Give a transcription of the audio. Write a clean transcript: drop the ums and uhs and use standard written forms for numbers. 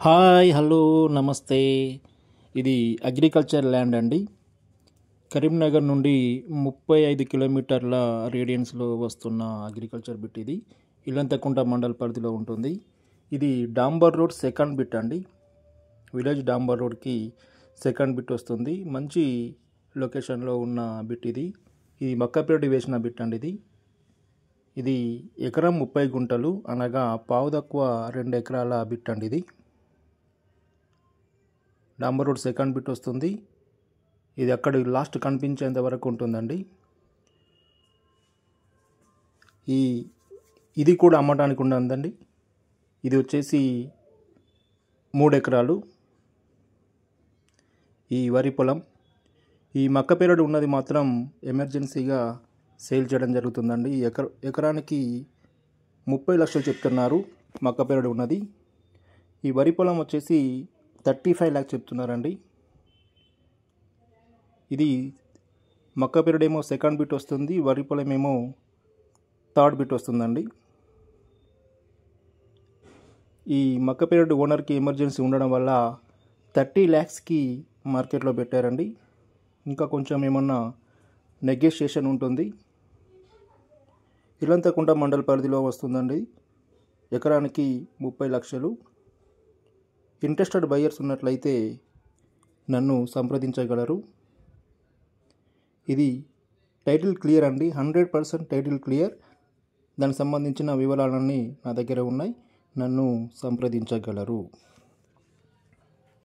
Hi hello నమస్తే. ఇది agriculture land అండి. కరీంనగర్ నుండి 35 కిలోమీటర్ల రేడియన్స్లో వస్తున్న అగ్రికల్చర్ బిట్ ఇది. ఇల్లంతకుంట మండల్ పరిధిలో ఉంటుంది. ఇది డాంబర్ రోడ్ సెకండ్ బిట్ అండి. విలేజ్ డాంబర్ రోడ్కి సెకండ్ బిట్ వస్తుంది. మంచి లొకేషన్లో ఉన్న బిట్ ఇది. ఇది మక్కపేరటి వేసిన బిట్ అండి. ఇది ఎకరం 30 గుంటలు అనగా పావు తక్కువ 2 ఎకరాల బిట్ అండి. ఇది డాంబర్ రోడ్ సెకండ్ బిట్ వస్తుంది. ఇది అక్కడ లాస్ట్ కనిపించేంత వరకు ఉంటుందండి. ఇది కూడా అమ్మటానికి ఉందండి. ఇది వచ్చేసి 3 ఎకరాలు. ఈ వరి పొలం, ఈ మక్కపేరడు ఉన్నది మాత్రం ఎమర్జెన్సీగా సేల్ చేయడం జరుగుతుందండి. ఎకరానికి 30 లక్షలు చెప్తున్నారు మక్కపేరడు ఉన్నది. ఈ వరి పొలం వచ్చేసి 35 lakhs చెప్తున్నారండి. ఇది మక్కపేరడు ఏమో సెకండ్ బిట్ వస్తుంది, వరి పొలం ఏమో థర్డ్ బిట్ వస్తుందండి. ఈ మక్కపేరడు ఓనర్కి ఎమర్జెన్సీ ఉండడం వల్ల 30 lakhsకి మార్కెట్లో పెట్టారండి. ఇంకా కొంచెం ఏమన్నా నెగోషియేషన్ ఉంటుంది. ఇల్లంతకుంట మండల్ పరిధిలో వస్తుందండి. ఎకరానికి 30 లక్షలు. ఇంట్రెస్టెడ్ బయర్స్ ఉన్నట్లయితే నన్ను సంప్రదించగలరు. ఇది టైటిల్ క్లియర్ అండి, 100% టైటిల్ క్లియర్. దానికి సంబంధించిన వివరాలన్నీ నా దగ్గర ఉన్నాయి. నన్ను సంప్రదించగలరు.